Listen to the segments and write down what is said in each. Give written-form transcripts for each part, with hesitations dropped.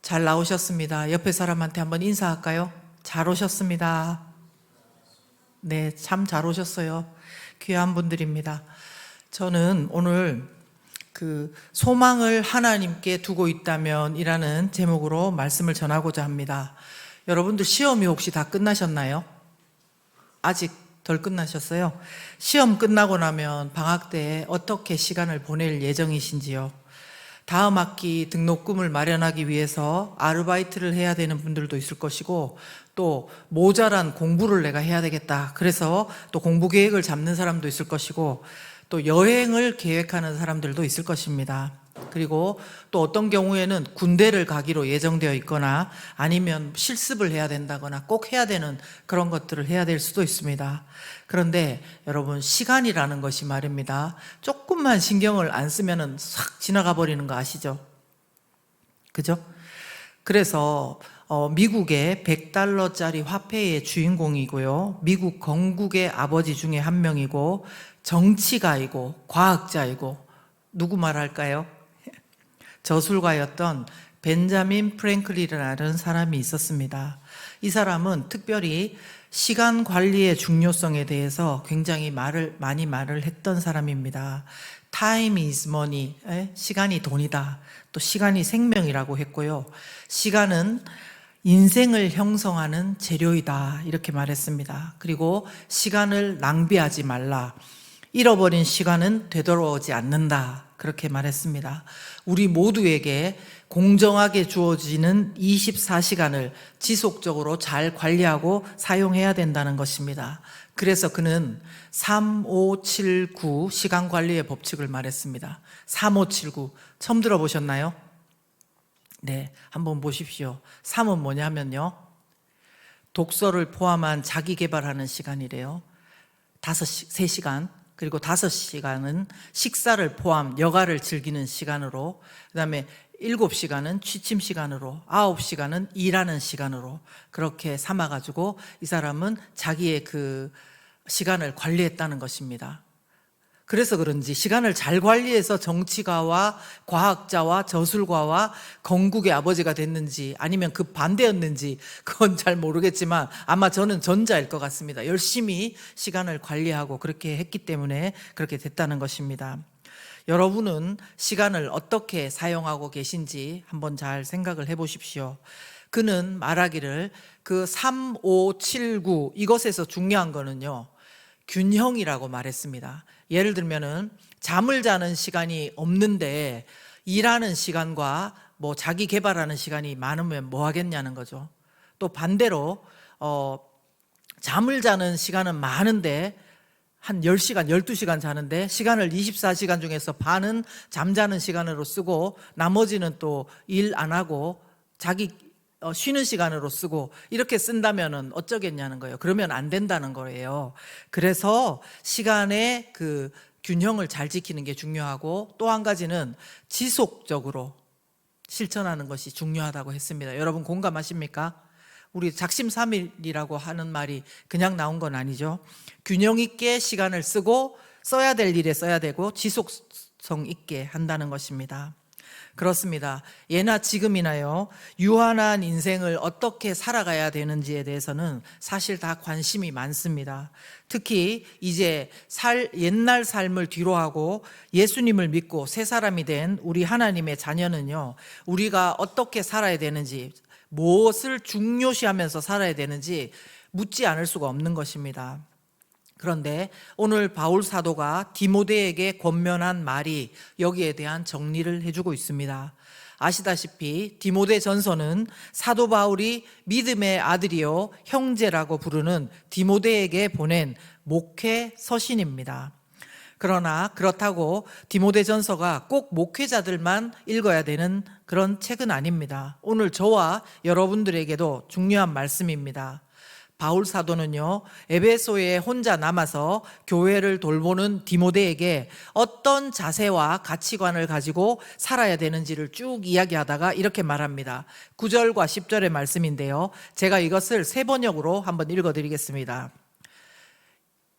잘 나오셨습니다. 옆에 사람한테 한번 인사할까요? 잘 오셨습니다. 네, 참 잘 오셨어요. 귀한 분들입니다. 저는 오늘 소망을 하나님께 두고 있다면 이라는 제목으로 말씀을 전하고자 합니다. 여러분들 시험이 혹시 다 끝나셨나요? 아직 덜 끝나셨어요? 시험 끝나고 나면 방학 때 어떻게 시간을 보낼 예정이신지요? 다음 학기 등록금을 마련하기 위해서 아르바이트를 해야 되는 분들도 있을 것이고, 또 모자란 공부를 내가 해야 되겠다, 그래서 또 공부 계획을 잡는 사람도 있을 것이고, 또 여행을 계획하는 사람들도 있을 것입니다. 그리고 또 어떤 경우에는 군대를 가기로 예정되어 있거나 아니면 실습을 해야 된다거나 꼭 해야 되는 그런 것들을 해야 될 수도 있습니다. 그런데 여러분, 시간이라는 것이 말입니다, 조금만 신경을 안 쓰면은 싹 지나가 버리는 거 아시죠? 그죠? 그래서 미국의 100달러짜리 화폐의 주인공이고요, 미국 건국의 아버지 중에 한 명이고, 정치가이고 과학자이고, 누구 말할까요? 저술가였던 벤자민 프랭클린이라는 사람이 있었습니다. 이 사람은 특별히 시간 관리의 중요성에 대해서 굉장히 많이 말을 했던 사람입니다. Time is money, 시간이 돈이다, 또 시간이 생명이라고 했고요, 시간은 인생을 형성하는 재료이다, 이렇게 말했습니다. 그리고 시간을 낭비하지 말라, 잃어버린 시간은 되돌아오지 않는다, 그렇게 말했습니다. 우리 모두에게 공정하게 주어지는 24시간을 지속적으로 잘 관리하고 사용해야 된다는 것입니다. 그래서 그는 3579 시간 관리의 법칙을 말했습니다. 3579 처음 들어보셨나요? 네, 한번 보십시오. 3은 뭐냐면요, 독서를 포함한 자기 개발하는 시간이래요. 3시간. 그리고 5시간은 식사를 포함 여가를 즐기는 시간으로, 그 다음에 7시간은 취침 시간으로, 9시간은 일하는 시간으로, 그렇게 삼아가지고 이 사람은 자기의 그 시간을 관리했다는 것입니다. 그래서 그런지 시간을 잘 관리해서 정치가와 과학자와 저술가와 건국의 아버지가 됐는지 아니면 그 반대였는지 그건 잘 모르겠지만 아마 저는 전자일 것 같습니다. 열심히 시간을 관리하고 그렇게 했기 때문에 그렇게 됐다는 것입니다. 여러분은 시간을 어떻게 사용하고 계신지 한번 잘 생각을 해보십시오. 그는 말하기를 그 3579 이것에서 중요한 거는요, 균형이라고 말했습니다. 예를 들면은 잠을 자는 시간이 없는데 일하는 시간과 뭐 자기 개발하는 시간이 많으면 뭐 하겠냐는 거죠. 또 반대로 잠을 자는 시간은 많은데 한 10시간, 12시간 자는데 시간을 24시간 중에서 반은 잠자는 시간으로 쓰고 나머지는 또 일 안 하고 자기 쉬는 시간으로 쓰고 이렇게 쓴다면 어쩌겠냐는 거예요. 그러면 안 된다는 거예요. 그래서 시간의 그 균형을 잘 지키는 게 중요하고, 또 한 가지는 지속적으로 실천하는 것이 중요하다고 했습니다. 여러분 공감하십니까? 우리 작심삼일이라고 하는 말이 그냥 나온 건 아니죠. 균형 있게 시간을 쓰고 써야 될 일에 써야 되고 지속성 있게 한다는 것입니다. 그렇습니다. 예나 지금이나요, 유한한 인생을 어떻게 살아가야 되는지에 대해서는 사실 다 관심이 많습니다. 특히 이제 옛날 삶을 뒤로하고 예수님을 믿고 새 사람이 된 우리 하나님의 자녀는요, 우리가 어떻게 살아야 되는지, 무엇을 중요시하면서 살아야 되는지 묻지 않을 수가 없는 것입니다. 그런데 오늘 바울 사도가 디모데에게 권면한 말이 여기에 대한 정리를 해주고 있습니다. 아시다시피 디모데 전서는 사도 바울이 믿음의 아들이요 형제라고 부르는 디모데에게 보낸 목회 서신입니다. 그러나 그렇다고 디모데 전서가 꼭 목회자들만 읽어야 되는 그런 책은 아닙니다. 오늘 저와 여러분들에게도 중요한 말씀입니다. 바울 사도는요, 에베소에 혼자 남아서 교회를 돌보는 디모데에게 어떤 자세와 가치관을 가지고 살아야 되는지를 쭉 이야기하다가 이렇게 말합니다. 9절과 10절의 말씀인데요, 제가 이것을 세 번역으로 한번 읽어드리겠습니다.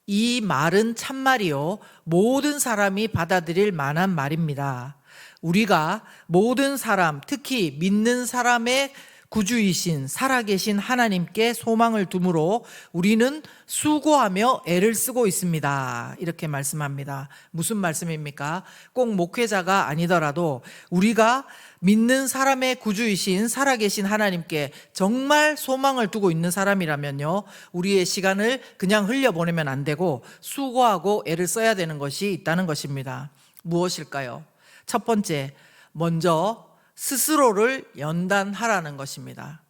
이 말은 참말이요 모든 사람이 받아들일 만한 말입니다. 우리가 모든 사람, 특히 믿는 사람의 구주이신 살아계신 하나님께 소망을 두므로 우리는 수고하며 애를 쓰고 있습니다. 이렇게 말씀합니다. 무슨 말씀입니까? 꼭 목회자가 아니더라도 우리가 믿는 사람의 구주이신 살아계신 하나님께 정말 소망을 두고 있는 사람이라면요, 우리의 시간을 그냥 흘려보내면 안 되고 수고하고 애를 써야 되는 것이 있다는 것입니다. 무엇일까요? 첫 번째, 먼저 스스로를 연단하라는 것입니다.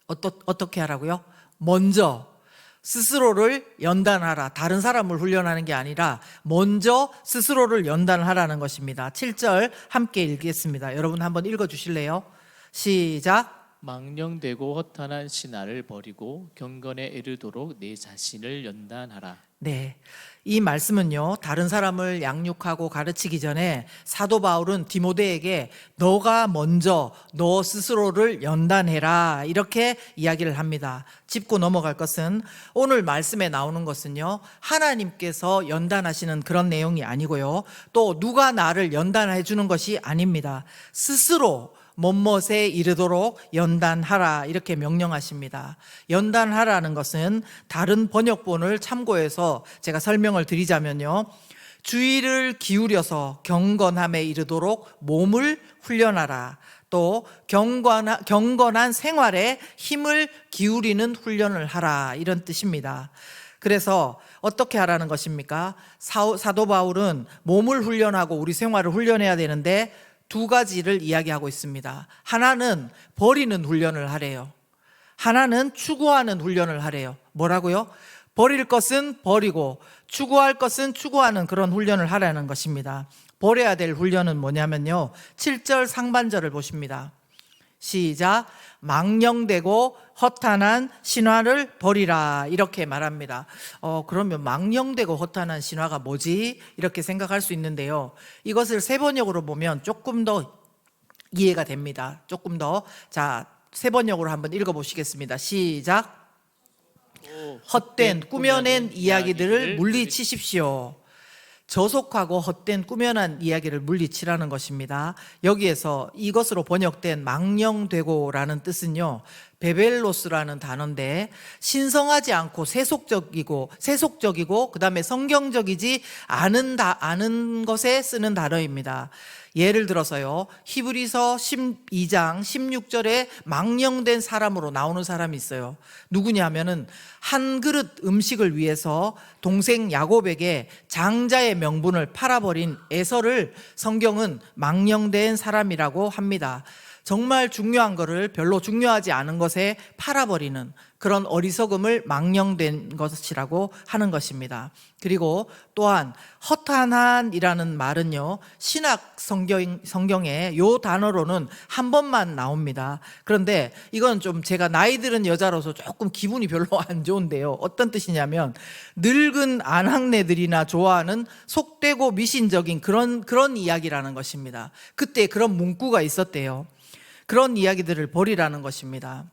어떻게 하라고요? 먼저 스스로를 연단하라. 다른 사람을 훈련하는 게 아니라 먼저 스스로를 연단하라는 것입니다. 7절 함께 읽겠습니다. 여러분 한번 읽어주실래요? 시작. 망령되고 허탄한 신화를 버리고 경건에 이르도록 내 자신을 연단하라. 네, 이 말씀은요, 다른 사람을 양육하고 가르치기 전에 사도 바울은 디모데에게 너가 먼저 너 스스로를 연단해라 이렇게 이야기를 합니다. 짚고 넘어갈 것은, 오늘 말씀에 나오는 것은요, 하나님께서 연단하시는 그런 내용이 아니고요, 또 누가 나를 연단해 주는 것이 아닙니다. 스스로 못못에 이르도록 연단하라 이렇게 명령하십니다. 연단하라는 것은 다른 번역본을 참고해서 제가 설명을 드리자면요, 주의를 기울여서 경건함에 이르도록 몸을 훈련하라, 또 경건한 생활에 힘을 기울이는 훈련을 하라 이런 뜻입니다. 그래서 어떻게 하라는 것입니까? 사도 바울은 몸을 훈련하고 우리 생활을 훈련해야 되는데 두 가지를 이야기하고 있습니다. 하나는 버리는 훈련을 하래요. 하나는 추구하는 훈련을 하래요. 뭐라고요? 버릴 것은 버리고 추구할 것은 추구하는 그런 훈련을 하라는 것입니다. 버려야 될 훈련은 뭐냐면요, 7절 상반절을 보십니다. 시작. 망령되고 허탄한 신화를 버리라 이렇게 말합니다. 그러면 망령되고 허탄한 신화가 뭐지? 이렇게 생각할 수 있는데요, 이것을 세번역으로 보면 조금 더 이해가 됩니다. 조금 더. 자, 세번역으로 한번 읽어보시겠습니다. 시작. 헛된 꾸며낸 이야기들을 물리치십시오. 저속하고 헛된 꾸며난 이야기를 물리치라는 것입니다. 여기에서 이것으로 번역된 망령되고라는 뜻은요, 베벨로스라는 단어인데 신성하지 않고 세속적이고 그다음에 성경적이지 않은 것에 쓰는 단어입니다. 예를 들어서요, 히브리서 12장 16절에 망령된 사람으로 나오는 사람이 있어요. 누구냐면은 한 그릇 음식을 위해서 동생 야곱에게 장자의 명분을 팔아버린 에서를 성경은 망령된 사람이라고 합니다. 정말 중요한 것을 별로 중요하지 않은 것에 팔아버리는 그런 어리석음을 망령된 것이라고 하는 것입니다. 그리고 또한 허탄한이라는 말은요, 신약 성경에 이 단어로는 한 번만 나옵니다. 그런데 이건 좀 제가 나이 들은 여자로서 조금 기분이 별로 안 좋은데요, 어떤 뜻이냐면 늙은 아낙네들이나 좋아하는 속되고 미신적인 그런 이야기라는 것입니다. 그때 그런 문구가 있었대요. 그런 이야기들을 버리라는 것입니다.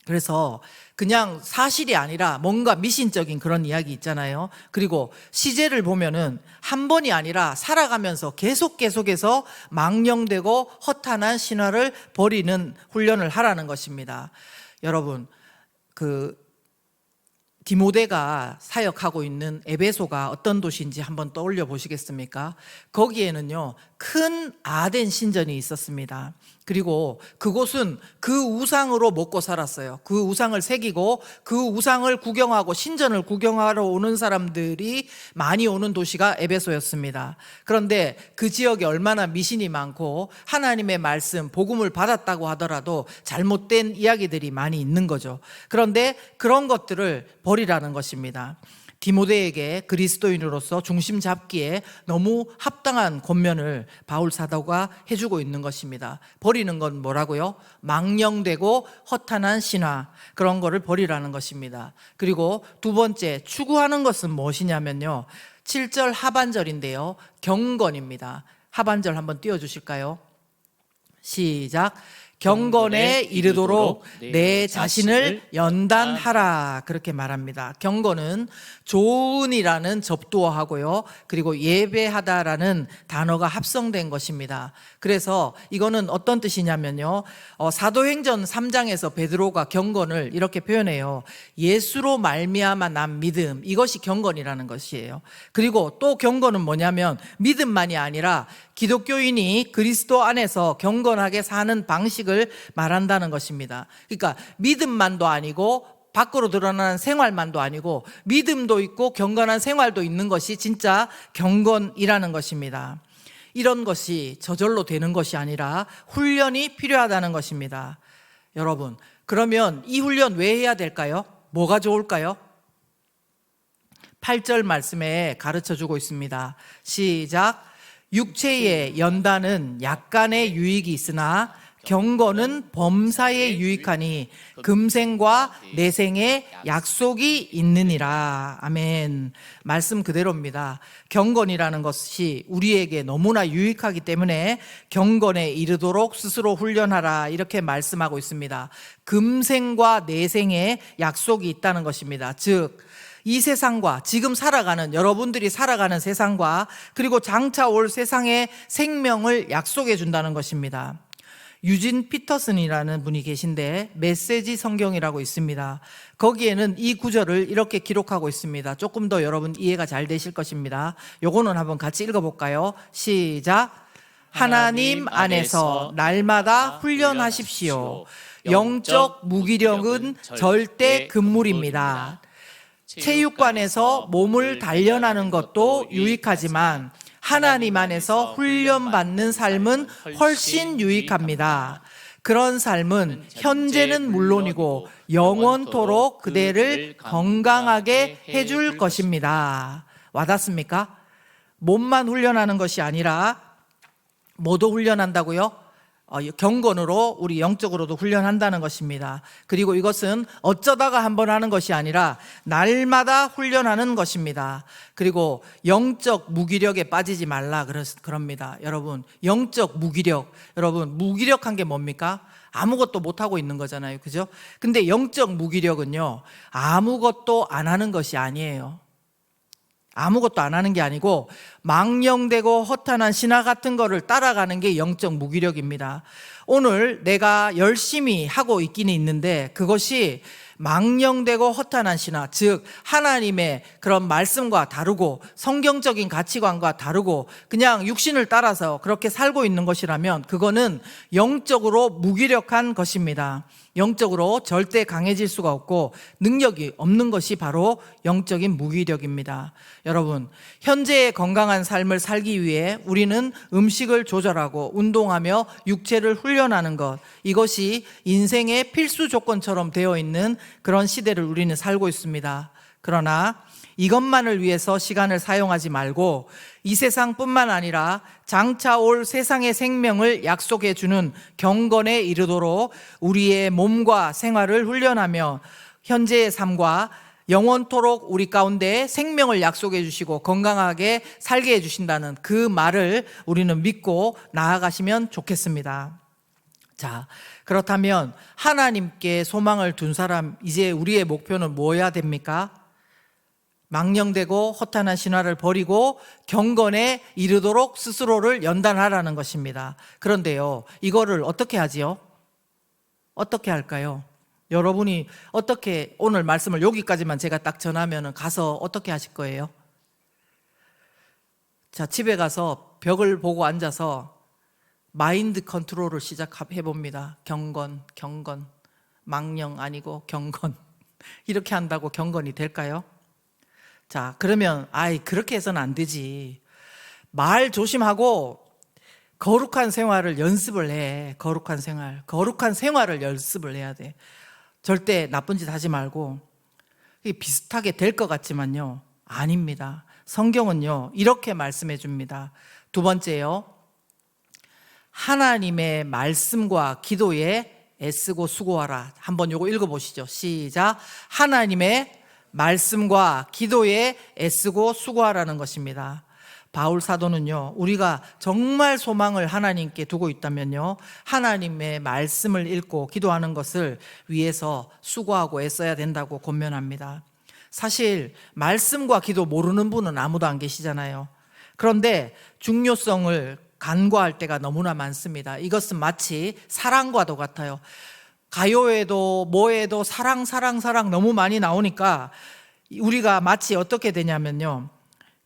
그래서 그냥 사실이 아니라 뭔가 미신적인 그런 이야기 있잖아요. 그리고 시제를 보면은 한 번이 아니라 살아가면서 계속해서 망령되고 허탄한 신화를 버리는 훈련을 하라는 것입니다. 여러분, 디모데가 사역하고 있는 에베소가 어떤 도시인지 한번 떠올려 보시겠습니까? 거기에는요, 큰 아덴 신전이 있었습니다. 그리고 그곳은 그 우상으로 먹고 살았어요. 그 우상을 새기고 그 우상을 구경하고 신전을 구경하러 오는 사람들이 많이 오는 도시가 에베소였습니다. 그런데 그 지역에 얼마나 미신이 많고 하나님의 말씀, 복음을 받았다고 하더라도 잘못된 이야기들이 많이 있는 거죠. 그런데 그런 것들을 버리라는 것입니다. 디모데에게 그리스도인으로서 중심 잡기에 너무 합당한 권면을 바울 사도가 해주고 있는 것입니다. 버리는 건 뭐라고요? 망령되고 허탄한 신화, 그런 거를 버리라는 것입니다. 그리고 두 번째, 추구하는 것은 무엇이냐면요, 7절 하반절인데요, 경건입니다. 하반절 한번 띄워주실까요? 시작. 경건에 이르도록 내 자신을 연단하라. 그렇게 말합니다. 경건은 조은이라는 접두어하고요, 그리고 예배하다라는 단어가 합성된 것입니다. 그래서 이거는 어떤 뜻이냐면요, 사도행전 3장에서 베드로가 경건을 이렇게 표현해요. 예수로 말미암아 난 믿음, 이것이 경건이라는 것이에요. 그리고 또 경건은 뭐냐면 믿음만이 아니라 기독교인이 그리스도 안에서 경건하게 사는 방식을 말한다는 것입니다. 그러니까 믿음만도 아니고 밖으로 드러나는 생활만도 아니고 믿음도 있고 경건한 생활도 있는 것이 진짜 경건이라는 것입니다. 이런 것이 저절로 되는 것이 아니라 훈련이 필요하다는 것입니다. 여러분, 그러면 이 훈련 왜 해야 될까요? 뭐가 좋을까요? 8절 말씀에 가르쳐 주고 있습니다. 시작. 육체의 연단은 약간의 유익이 있으나 경건은 범사에 유익하니 금생과 내생에 약속이 있느니라. 아멘. 말씀 그대로입니다. 경건이라는 것이 우리에게 너무나 유익하기 때문에 경건에 이르도록 스스로 훈련하라, 이렇게 말씀하고 있습니다. 금생과 내생에 약속이 있다는 것입니다. 즉 이 세상과 지금 살아가는, 여러분들이 살아가는 세상과 그리고 장차 올 세상의 생명을 약속해 준다는 것입니다. 유진 피터슨이라는 분이 계신데 메시지 성경이라고 있습니다. 거기에는 이 구절을 이렇게 기록하고 있습니다. 조금 더 여러분 이해가 잘 되실 것입니다. 요거는 한번 같이 읽어볼까요? 시작. 하나님 안에서 날마다 훈련하십시오. 영적 무기력은 절대 금물입니다. 체육관에서 몸을 단련하는 것도 유익하지만 하나님 안에서 훈련받는 삶은 훨씬 유익합니다. 그런 삶은 현재는 물론이고 영원토록 그대를 건강하게 해줄 것입니다. 와닿습니까? 몸만 훈련하는 것이 아니라 뭐도 훈련한다고요? 경건으로 우리 영적으로도 훈련한다는 것입니다. 그리고 이것은 어쩌다가 한번 하는 것이 아니라 날마다 훈련하는 것입니다. 그리고 영적 무기력에 빠지지 말라 그럽니다. 여러분, 영적 무기력, 여러분 무기력한 게 뭡니까? 아무것도 못하고 있는 거잖아요, 그죠? 근데 영적 무기력은요, 아무것도 안 하는 것이 아니에요. 아무것도 안 하는 게 아니고 망령되고 허탄한 신화 같은 거를 따라가는 게 영적 무기력입니다. 오늘 내가 열심히 하고 있기는 있는데 그것이 망령되고 허탄한 신화, 즉 하나님의 그런 말씀과 다르고 성경적인 가치관과 다르고 그냥 육신을 따라서 그렇게 살고 있는 것이라면 그거는 영적으로 무기력한 것입니다. 영적으로 절대 강해질 수가 없고 능력이 없는 것이 바로 영적인 무기력입니다. 여러분, 현재의 건강한 삶을 살기 위해 우리는 음식을 조절하고 운동하며 육체를 훈련하는 것, 이것이 인생의 필수 조건처럼 되어 있는 그런 시대를 우리는 살고 있습니다. 그러나 이것만을 위해서 시간을 사용하지 말고 이 세상뿐만 아니라 장차 올 세상의 생명을 약속해 주는 경건에 이르도록 우리의 몸과 생활을 훈련하며 현재의 삶과 영원토록 우리 가운데 생명을 약속해 주시고 건강하게 살게 해 주신다는 그 말을 우리는 믿고 나아가시면 좋겠습니다. 자, 그렇다면 하나님께 소망을 둔 사람, 이제 우리의 목표는 뭐여야 됩니까? 망령되고 허탄한 신화를 버리고 경건에 이르도록 스스로를 연단하라는 것입니다. 그런데요, 이거를 어떻게 하지요? 어떻게 할까요? 여러분이 어떻게, 오늘 말씀을 여기까지만 제가 딱 전하면 가서 어떻게 하실 거예요? 자, 집에 가서 벽을 보고 앉아서 마인드 컨트롤을 시작해 봅니다. 경건, 망령 아니고 경건. 이렇게 한다고 경건이 될까요? 자, 그러면 그렇게 해서는 안 되지. 말 조심하고 거룩한 생활을 연습을 해. 거룩한 생활을 연습을 해야 돼. 절대 나쁜 짓 하지 말고. 이게 비슷하게 될 것 같지만요, 아닙니다. 성경은요, 이렇게 말씀해 줍니다. 두 번째요, 하나님의 말씀과 기도에 애쓰고 수고하라. 한번 요거 읽어보시죠. 시작. 하나님의 말씀과 기도에 애쓰고 수고하라는 것입니다. 바울 사도는요, 우리가 정말 소망을 하나님께 두고 있다면요, 하나님의 말씀을 읽고 기도하는 것을 위해서 수고하고 애써야 된다고 권면합니다. 사실 말씀과 기도 모르는 분은 아무도 안 계시잖아요. 그런데 중요성을 간과할 때가 너무나 많습니다. 이것은 마치 사랑과도 같아요. 가요에도 뭐에도 사랑 너무 많이 나오니까 우리가 마치 어떻게 되냐면요,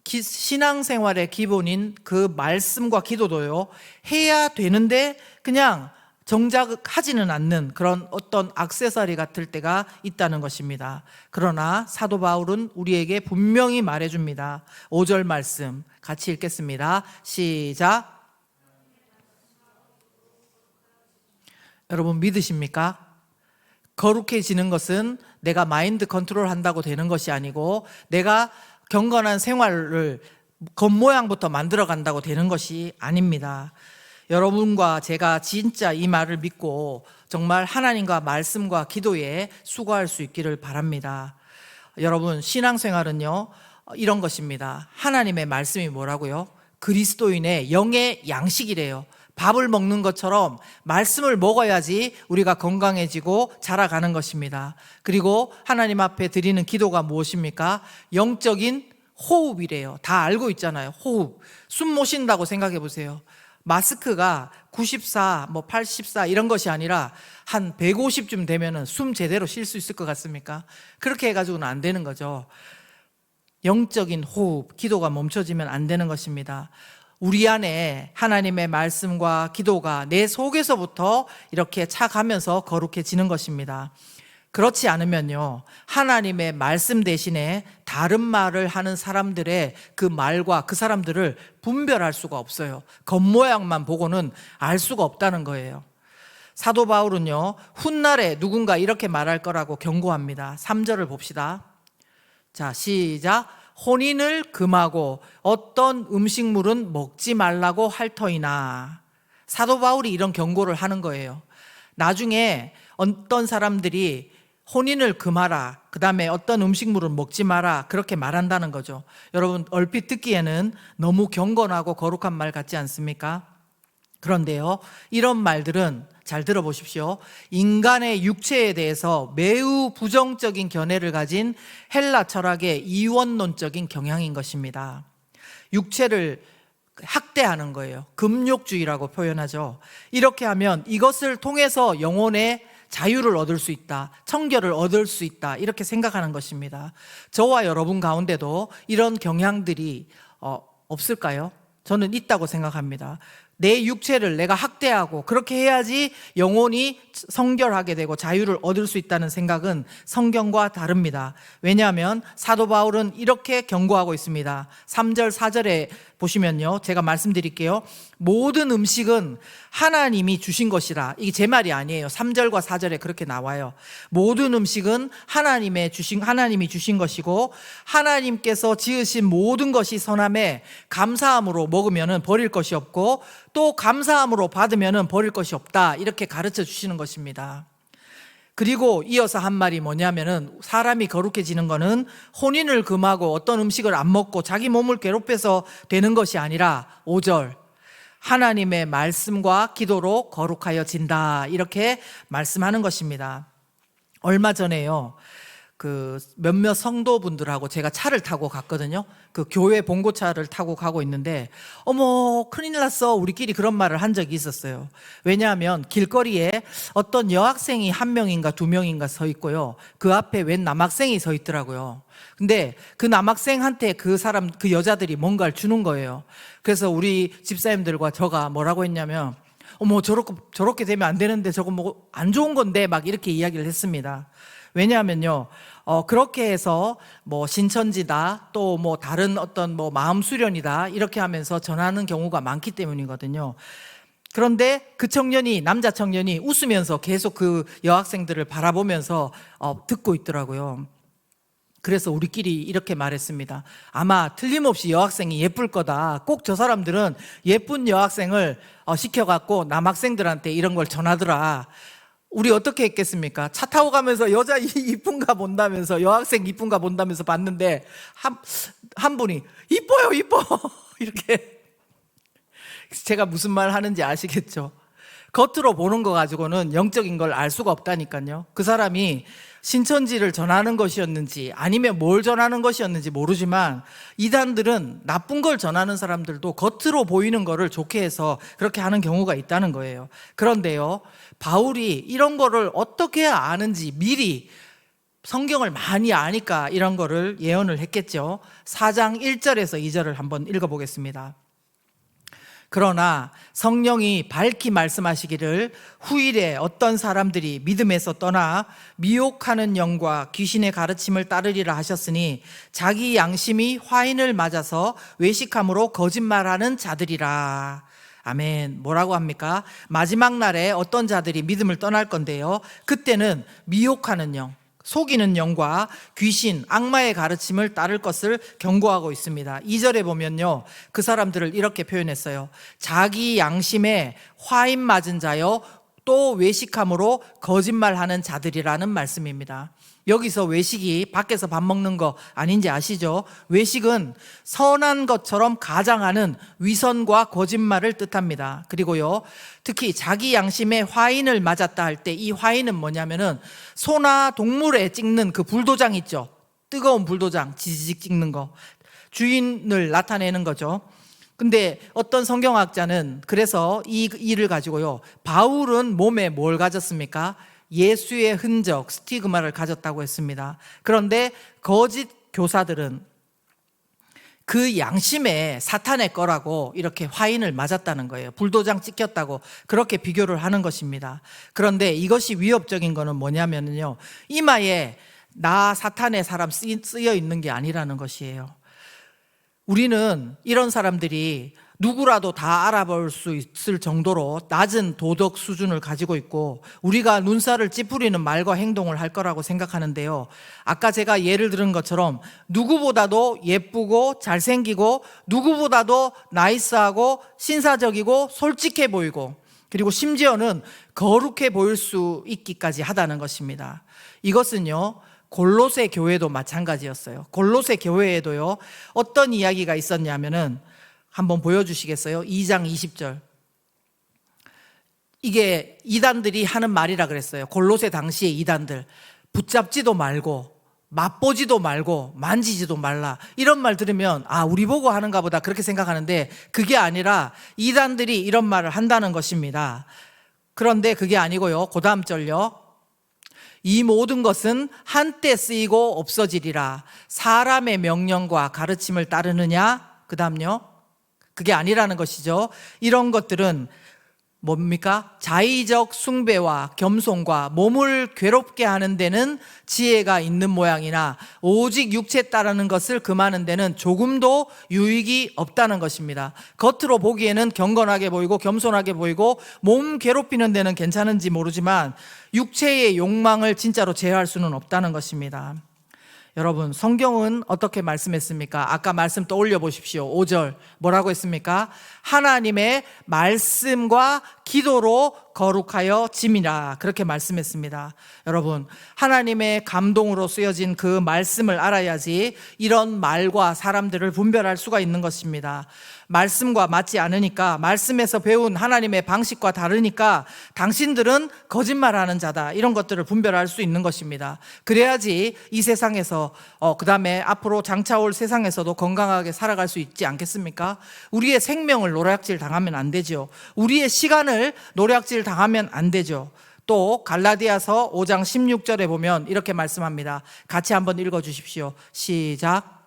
신앙생활의 기본인 그 말씀과 기도도요, 해야 되는데 그냥 정작 하지는 않는 그런 어떤 액세서리 같을 때가 있다는 것입니다. 그러나 사도 바울은 우리에게 분명히 말해줍니다. 5절 말씀 같이 읽겠습니다. 시작. 여러분 믿으십니까? 거룩해지는 것은 내가 마인드 컨트롤 한다고 되는 것이 아니고 내가 경건한 생활을 겉모양부터 만들어 간다고 되는 것이 아닙니다. 여러분과 제가 진짜 이 말을 믿고 정말 하나님과 말씀과 기도에 수고할 수 있기를 바랍니다. 여러분, 신앙생활은요, 이런 것입니다. 하나님의 말씀이 뭐라고요? 그리스도인의 영의 양식이래요. 밥을 먹는 것처럼 말씀을 먹어야지 우리가 건강해지고 자라가는 것입니다. 그리고 하나님 앞에 드리는 기도가 무엇입니까? 영적인 호흡이래요. 다 알고 있잖아요. 호흡. 숨 못 쉰다고 생각해 보세요. 마스크가 94, 84 이런 것이 아니라 한 150쯤 되면은 숨 제대로 쉴 수 있을 것 같습니까? 그렇게 해가지고는 안 되는 거죠. 영적인 호흡, 기도가 멈춰지면 안 되는 것입니다. 우리 안에 하나님의 말씀과 기도가 내 속에서부터 이렇게 차가면서 거룩해지는 것입니다. 그렇지 않으면요, 하나님의 말씀 대신에 다른 말을 하는 사람들의 그 말과 그 사람들을 분별할 수가 없어요. 겉모양만 보고는 알 수가 없다는 거예요. 사도 바울은요, 훗날에 누군가 이렇게 말할 거라고 경고합니다. 3절을 봅시다. 자, 시작. 혼인을 금하고 어떤 음식물은 먹지 말라고 할 터이나. 사도 바울이 이런 경고를 하는 거예요. 나중에 어떤 사람들이 혼인을 금하라, 그 다음에 어떤 음식물은 먹지 마라, 그렇게 말한다는 거죠. 여러분, 얼핏 듣기에는 너무 경건하고 거룩한 말 같지 않습니까? 그런데요, 이런 말들은 잘 들어보십시오. 인간의 육체에 대해서 매우 부정적인 견해를 가진 헬라 철학의 이원론적인 경향인 것입니다. 육체를 학대하는 거예요. 금욕주의라고 표현하죠. 이렇게 하면 이것을 통해서 영혼의 자유를 얻을 수 있다, 청결을 얻을 수 있다, 이렇게 생각하는 것입니다. 저와 여러분 가운데도 이런 경향들이 없을까요? 저는 있다고 생각합니다. 내 육체를 내가 학대하고 그렇게 해야지 영혼이 성결하게 되고 자유를 얻을 수 있다는 생각은 성경과 다릅니다. 왜냐하면 사도 바울은 이렇게 경고하고 있습니다. 3절 4절에 보시면요, 제가 말씀드릴게요. 모든 음식은 하나님이 주신 것이라. 이게 제 말이 아니에요. 3절과 4절에 그렇게 나와요. 모든 음식은 하나님이 주신 것이고 하나님께서 지으신 모든 것이 선함에 감사함으로 먹으면 버릴 것이 없고 또 감사함으로 받으면 버릴 것이 없다, 이렇게 가르쳐 주시는 것입니다. 그리고 이어서 한 말이 뭐냐면은, 사람이 거룩해지는 거는 혼인을 금하고 어떤 음식을 안 먹고 자기 몸을 괴롭혀서 되는 것이 아니라 5절, 하나님의 말씀과 기도로 거룩하여진다, 이렇게 말씀하는 것입니다. 얼마 전에요, 그 몇몇 성도분들하고 제가 차를 타고 갔거든요. 그 교회 봉고차를 타고 가고 있는데, 어머 큰일 났어, 우리끼리 그런 말을 한 적이 있었어요. 왜냐하면 길거리에 어떤 여학생이 한 명인가 두 명인가 서 있고요, 그 앞에 웬 남학생이 서 있더라고요. 근데 그 남학생한테 그 여자들이 뭔가를 주는 거예요. 그래서 우리 집사님들과 저가 뭐라고 했냐면, 어머 저렇게 되면 안 되는데, 저거 뭐 안 좋은 건데, 막 이렇게 이야기를 했습니다. 왜냐하면요, 그렇게 해서 뭐 신천지다, 또 뭐 다른 어떤 뭐 마음 수련이다, 이렇게 하면서 전하는 경우가 많기 때문이거든요. 그런데 그 남자 청년이 웃으면서 계속 그 여학생들을 바라보면서 듣고 있더라고요. 그래서 우리끼리 이렇게 말했습니다. 아마 틀림없이 여학생이 예쁠 거다. 꼭 저 사람들은 예쁜 여학생을 시켜갖고 남학생들한테 이런 걸 전하더라. 우리 어떻게 했겠습니까? 차 타고 가면서 여자 이쁜가 본다면서, 여학생 이쁜가 본다면서 봤는데 한 분이 이뻐요, 이뻐. 이렇게 제가 무슨 말 하는지 아시겠죠? 겉으로 보는 거 가지고는 영적인 걸 알 수가 없다니까요. 그 사람이 신천지를 전하는 것이었는지 아니면 뭘 전하는 것이었는지 모르지만 이단들은 나쁜 걸 전하는 사람들도 겉으로 보이는 거를 좋게 해서 그렇게 하는 경우가 있다는 거예요. 그런데요, 바울이 이런 거를 어떻게 아는지 미리 성경을 많이 아니까 이런 거를 예언을 했겠죠. 4장 1절에서 2절을 한번 읽어보겠습니다. 그러나 성령이 밝히 말씀하시기를 후일에 어떤 사람들이 믿음에서 떠나 미혹하는 영과 귀신의 가르침을 따르리라 하셨으니 자기 양심이 화인을 맞아서 외식함으로 거짓말하는 자들이라. 아멘. 뭐라고 합니까? 마지막 날에 어떤 자들이 믿음을 떠날 건데요, 그때는 미혹하는 영, 속이는 영과 귀신, 악마의 가르침을 따를 것을 경고하고 있습니다. 2절에 보면요, 그 사람들을 이렇게 표현했어요. 자기 양심에 화인 맞은 자여 또 외식함으로 거짓말하는 자들이라는 말씀입니다. 여기서 외식이 밖에서 밥 먹는 거 아닌지 아시죠? 외식은 선한 것처럼 가장하는 위선과 거짓말을 뜻합니다. 그리고요, 특히 자기 양심에 화인을 맞았다 할 때 이 화인은 뭐냐면은 소나 동물에 찍는 그 불도장 있죠? 뜨거운 불도장, 지지직 찍는 거. 주인을 나타내는 거죠. 근데 어떤 성경학자는 그래서 이 일을 가지고요, 바울은 몸에 뭘 가졌습니까? 예수의 흔적, 스티그마를 가졌다고 했습니다. 그런데 거짓 교사들은 그 양심에 사탄의 거라고 이렇게 화인을 맞았다는 거예요. 불도장 찍혔다고 그렇게 비교를 하는 것입니다. 그런데 이것이 위협적인 거는 뭐냐면요, 이마에 나 사탄의 사람 쓰여 있는 게 아니라는 것이에요. 우리는 이런 사람들이 누구라도 다 알아볼 수 있을 정도로 낮은 도덕 수준을 가지고 있고 우리가 눈살을 찌푸리는 말과 행동을 할 거라고 생각하는데요, 아까 제가 예를 들은 것처럼 누구보다도 예쁘고 잘생기고 누구보다도 나이스하고 신사적이고 솔직해 보이고 그리고 심지어는 거룩해 보일 수 있기까지 하다는 것입니다. 이것은요, 골로새 교회도 마찬가지였어요. 골로새 교회에도요, 어떤 이야기가 있었냐면은 한번 보여주시겠어요? 2장 20절. 이게 이단들이 하는 말이라 그랬어요. 골로새 당시의 이단들. 붙잡지도 말고 맛보지도 말고 만지지도 말라, 이런 말 들으면 아, 우리 보고 하는가 보다 그렇게 생각하는데 그게 아니라 이단들이 이런 말을 한다는 것입니다. 그런데 그게 아니고요, 그 다음 절요. 이 모든 것은 한때 쓰이고 없어지리라. 사람의 명령과 가르침을 따르느냐? 그 다음요, 그게 아니라는 것이죠. 이런 것들은 뭡니까? 자의적 숭배와 겸손과 몸을 괴롭게 하는 데는 지혜가 있는 모양이나 오직 육체 따르는 것을 금하는 데는 조금도 유익이 없다는 것입니다. 겉으로 보기에는 경건하게 보이고 겸손하게 보이고 몸 괴롭히는 데는 괜찮은지 모르지만 육체의 욕망을 진짜로 제어할 수는 없다는 것입니다. 여러분, 성경은 어떻게 말씀했습니까? 아까 말씀 떠올려 보십시오. 5절 뭐라고 했습니까? 하나님의 말씀과 기도로 거룩하여 짐이라, 그렇게 말씀했습니다. 여러분, 하나님의 감동으로 쓰여진 그 말씀을 알아야지 이런 말과 사람들을 분별할 수가 있는 것입니다. 말씀과 맞지 않으니까, 말씀에서 배운 하나님의 방식과 다르니까 당신들은 거짓말하는 자다, 이런 것들을 분별할 수 있는 것입니다. 그래야지 이 세상에서 그 다음에 앞으로 장차올 세상에서도 건강하게 살아갈 수 있지 않겠습니까? 우리의 생명을 노략질 당하면 안 되죠. 우리의 시간을 노략질 당하면 안 되죠. 또 갈라디아서 5장 16절에 보면 이렇게 말씀합니다. 같이 한번 읽어주십시오. 시작.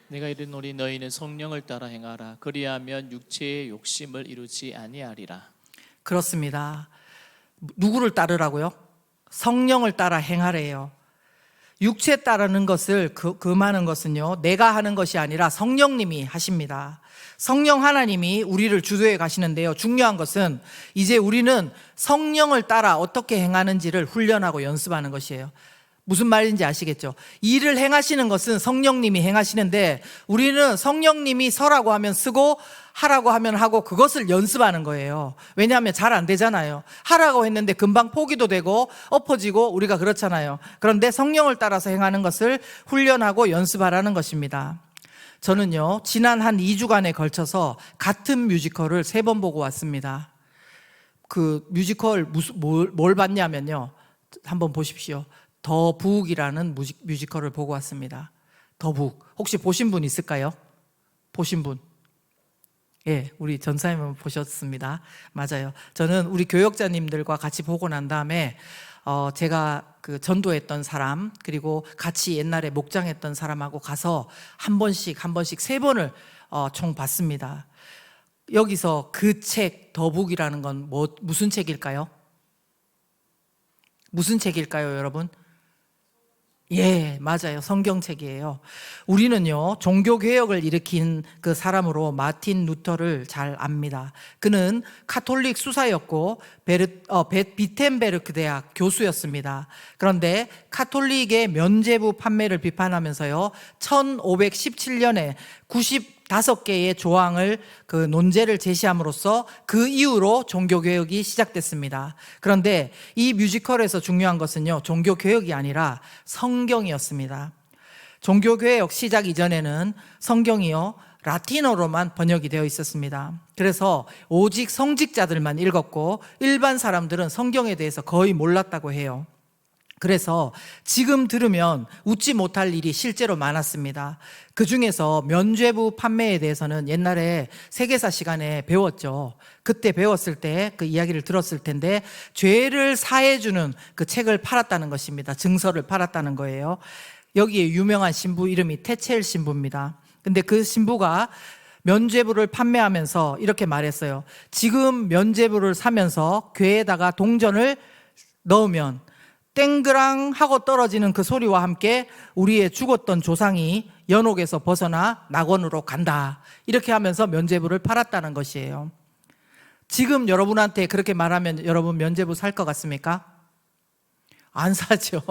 내가 이르노니 너희는 성령을 따라 행하라. 그리하면 육체의 욕심을 이루지 아니하리라. 그렇습니다. 누구를 따르라고요? 성령을 따라 행하래요. 육체 따르는 것을 금하는 것은요, 내가 하는 것이 아니라 성령님이 하십니다. 성령 하나님이 우리를 주도해 가시는데요, 중요한 것은 이제 우리는 성령을 따라 어떻게 행하는지를 훈련하고 연습하는 것이에요. 무슨 말인지 아시겠죠? 일을 행하시는 것은 성령님이 행하시는데 우리는 성령님이 서라고 하면 쓰고 하라고 하면 하고 그것을 연습하는 거예요. 왜냐하면 잘 안 되잖아요. 하라고 했는데 금방 포기도 되고 엎어지고 우리가 그렇잖아요. 그런데 성령을 따라서 행하는 것을 훈련하고 연습하라는 것입니다. 저는요, 지난 한 2주간에 걸쳐서 같은 뮤지컬을 3번 보고 왔습니다. 그 뮤지컬 뭘 봤냐면요, 한번 보십시오. 더 북이라는 뮤지컬을 보고 왔습니다. 더 북. 혹시 보신 분 있을까요? 보신 분? 예, 우리 전사님은 보셨습니다. 맞아요. 저는 우리 교역자님들과 같이 보고 난 다음에 제가 그 전도했던 사람, 그리고 같이 옛날에 목장했던 사람하고 가서 한 번씩 3번을 총 봤습니다. 여기서 그 책, 더북이라는 건 무슨 책일까요? 무슨 책일까요, 여러분? 예, 맞아요. 성경책이에요. 우리는요, 종교개혁을 일으킨 그 사람으로 마틴 루터를 잘 압니다. 그는 카톨릭 수사였고, 비텐베르크 대학 교수였습니다. 그런데 카톨릭의 면죄부 판매를 비판하면서요, 1517년에 95개의 조항을 그 논제를 제시함으로써 그 이후로 종교개혁이 시작됐습니다. 그런데 이 뮤지컬에서 중요한 것은요, 종교개혁이 아니라 성경이었습니다. 종교개혁 시작 이전에는 성경이요, 라틴어로만 번역이 되어 있었습니다. 그래서 오직 성직자들만 읽었고 일반 사람들은 성경에 대해서 거의 몰랐다고 해요. 그래서 지금 들으면 웃지 못할 일이 실제로 많았습니다. 그 중에서 면죄부 판매에 대해서는 옛날에 세계사 시간에 배웠죠. 그때 배웠을 때 그 이야기를 들었을 텐데, 죄를 사해주는 그 책을 팔았다는 것입니다. 증서를 팔았다는 거예요. 여기에 유명한 신부 이름이 테첼 신부입니다. 근데 그 신부가 면죄부를 판매하면서 이렇게 말했어요. 지금 면죄부를 사면서 괴에다가 동전을 넣으면 땡그랑 하고 떨어지는 그 소리와 함께 우리의 죽었던 조상이 연옥에서 벗어나 낙원으로 간다. 이렇게 하면서 면죄부를 팔았다는 것이에요. 지금 여러분한테 그렇게 말하면 여러분 면죄부 살 것 같습니까? 안 사죠.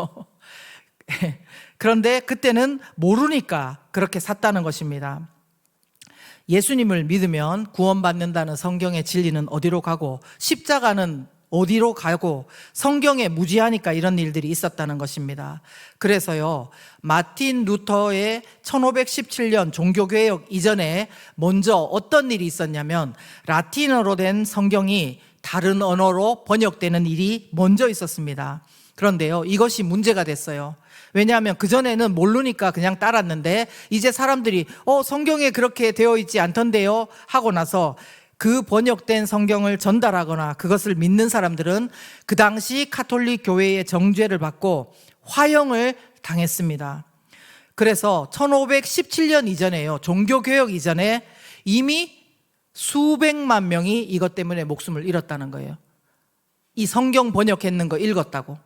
그런데 그때는 모르니까 그렇게 샀다는 것입니다. 예수님을 믿으면 구원받는다는 성경의 진리는 어디로 가고, 십자가는 어디로 가고, 성경에 무지하니까 이런 일들이 있었다는 것입니다. 그래서요, 마틴 루터의 1517년 종교개혁 이전에 먼저 어떤 일이 있었냐면, 라틴어로 된 성경이 다른 언어로 번역되는 일이 먼저 있었습니다. 그런데요, 이것이 문제가 됐어요. 왜냐하면 그전에는 모르니까 그냥 따랐는데, 이제 사람들이 성경에 그렇게 되어 있지 않던데요 하고 나서 그 번역된 성경을 전달하거나 그것을 믿는 사람들은 그 당시 카톨릭 교회의 정죄를 받고 화형을 당했습니다. 그래서 1517년 이전에요, 종교개혁 이전에 이미 수백만 명이 이것 때문에 목숨을 잃었다는 거예요. 이 성경 번역했는 거 읽었다고.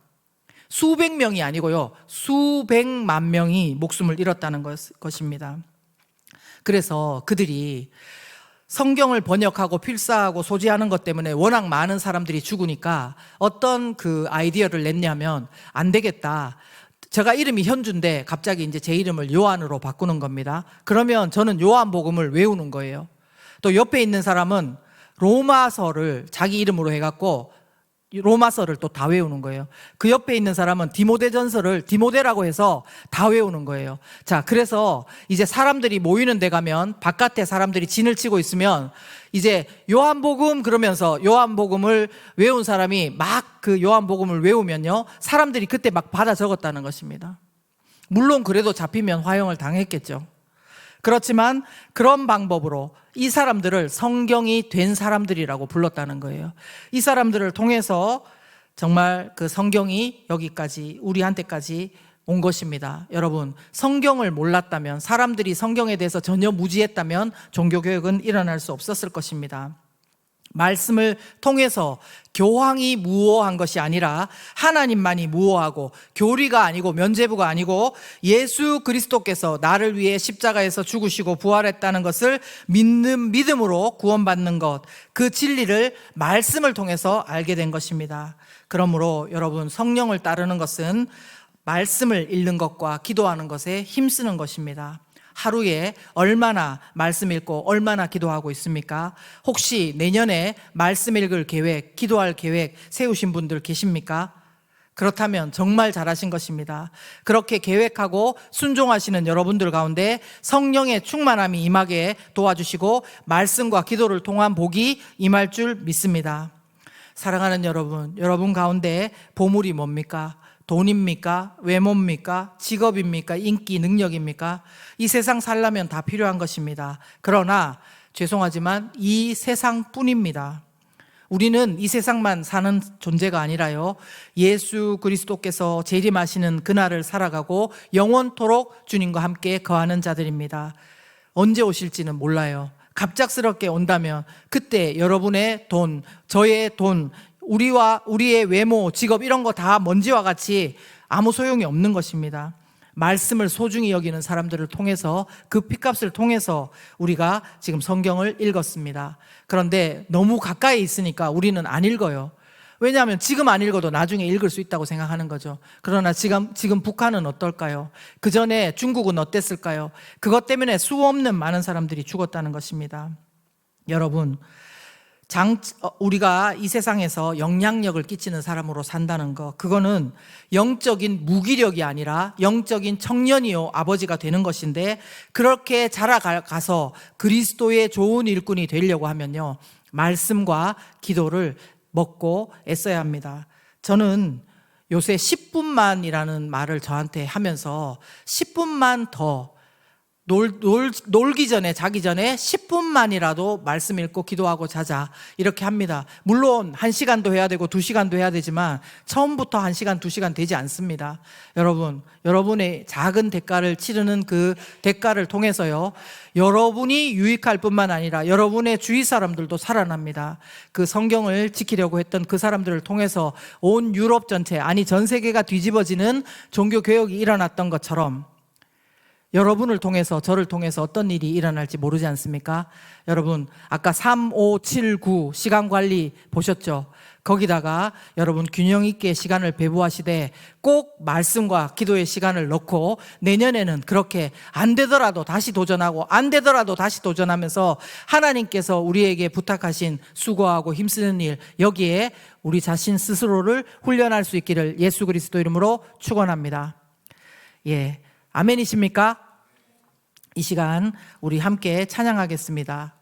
수백 명이 아니고요, 수백만 명이 목숨을 잃었다는 것입니다. 그래서 그들이 성경을 번역하고 필사하고 소지하는 것 때문에 워낙 많은 사람들이 죽으니까 어떤 그 아이디어를 냈냐면, 안 되겠다. 제가 이름이 현주인데 갑자기 이제 제 이름을 요한으로 바꾸는 겁니다. 그러면 저는 요한복음을 외우는 거예요. 또 옆에 있는 사람은 로마서를 자기 이름으로 해갖고 로마서를 또 다 외우는 거예요. 그 옆에 있는 사람은 디모데전서를 디모데라고 해서 다 외우는 거예요. 자, 그래서 이제 사람들이 모이는 데 가면 바깥에 사람들이 진을 치고 있으면 이제 요한복음 그러면서 요한복음을 외운 사람이 막 그 요한복음을 외우면요, 사람들이 그때 막 받아 적었다는 것입니다. 물론 그래도 잡히면 화형을 당했겠죠. 그렇지만 그런 방법으로 이 사람들을 성경이 된 사람들이라고 불렀다는 거예요. 이 사람들을 통해서 정말 그 성경이 여기까지, 우리한테까지 온 것입니다. 여러분, 성경을 몰랐다면, 사람들이 성경에 대해서 전혀 무지했다면 종교개혁은 일어날 수 없었을 것입니다. 말씀을 통해서 교황이 무오한 것이 아니라 하나님만이 무오하고, 교리가 아니고 면죄부가 아니고 예수 그리스도께서 나를 위해 십자가에서 죽으시고 부활했다는 것을 믿는 믿음으로 구원받는 것, 그 진리를 말씀을 통해서 알게 된 것입니다. 그러므로 여러분, 성령을 따르는 것은 말씀을 읽는 것과 기도하는 것에 힘쓰는 것입니다. 하루에 얼마나 말씀 읽고 얼마나 기도하고 있습니까? 혹시 내년에 말씀 읽을 계획, 기도할 계획 세우신 분들 계십니까? 그렇다면 정말 잘하신 것입니다. 그렇게 계획하고 순종하시는 여러분들 가운데 성령의 충만함이 임하게 도와주시고 말씀과 기도를 통한 복이 임할 줄 믿습니다. 사랑하는 여러분, 여러분 가운데 보물이 뭡니까? 돈입니까? 외모입니까? 직업입니까? 인기, 능력입니까? 이 세상 살려면 다 필요한 것입니다. 그러나 죄송하지만 이 세상뿐입니다. 우리는 이 세상만 사는 존재가 아니라요, 예수 그리스도께서 재림하시는 그날을 살아가고 영원토록 주님과 함께 거하는 자들입니다. 언제 오실지는 몰라요. 갑작스럽게 온다면 그때 여러분의 돈, 저의 돈, 우리의 외모, 직업 이런 거 다 먼지와 같이 아무 소용이 없는 것입니다. 말씀을 소중히 여기는 사람들을 통해서, 그 핏값을 통해서 우리가 지금 성경을 읽었습니다. 그런데 너무 가까이 있으니까 우리는 안 읽어요. 왜냐하면 지금 안 읽어도 나중에 읽을 수 있다고 생각하는 거죠. 그러나 지금 북한은 어떨까요? 그 전에 중국은 어땠을까요? 그것 때문에 수 없는 많은 사람들이 죽었다는 것입니다. 여러분, 우리가 이 세상에서 영향력을 끼치는 사람으로 산다는 거, 그거는 영적인 무기력이 아니라 영적인 청년이요 아버지가 되는 것인데, 그렇게 자라가서 그리스도의 좋은 일꾼이 되려고 하면요, 말씀과 기도를 먹고 애써야 합니다. 저는 요새 10분만이라는 말을 저한테 하면서 10분만 더 놀기 전에, 자기 전에 10분만이라도 말씀 읽고 기도하고 자자, 이렇게 합니다. 물론 1시간도 해야 되고 2시간도 해야 되지만 처음부터 1시간, 2시간 되지 않습니다. 여러분, 여러분의 작은 대가를 치르는 그 대가를 통해서요, 여러분이 유익할 뿐만 아니라 여러분의 주위 사람들도 살아납니다. 그 성경을 지키려고 했던 그 사람들을 통해서 온 유럽 전체, 아니 전 세계가 뒤집어지는 종교 개혁이 일어났던 것처럼 여러분을 통해서, 저를 통해서 어떤 일이 일어날지 모르지 않습니까? 여러분, 아까 3, 5, 7, 9 시간 관리 보셨죠? 거기다가 여러분 균형 있게 시간을 배부하시되 꼭 말씀과 기도의 시간을 넣고, 내년에는 그렇게 안 되더라도 다시 도전하고 안 되더라도 다시 도전하면서 하나님께서 우리에게 부탁하신 수고하고 힘쓰는 일, 여기에 우리 자신 스스로를 훈련할 수 있기를 예수 그리스도 이름으로 축원합니다. 예. 아멘이십니까? 이 시간 우리 함께 찬양하겠습니다.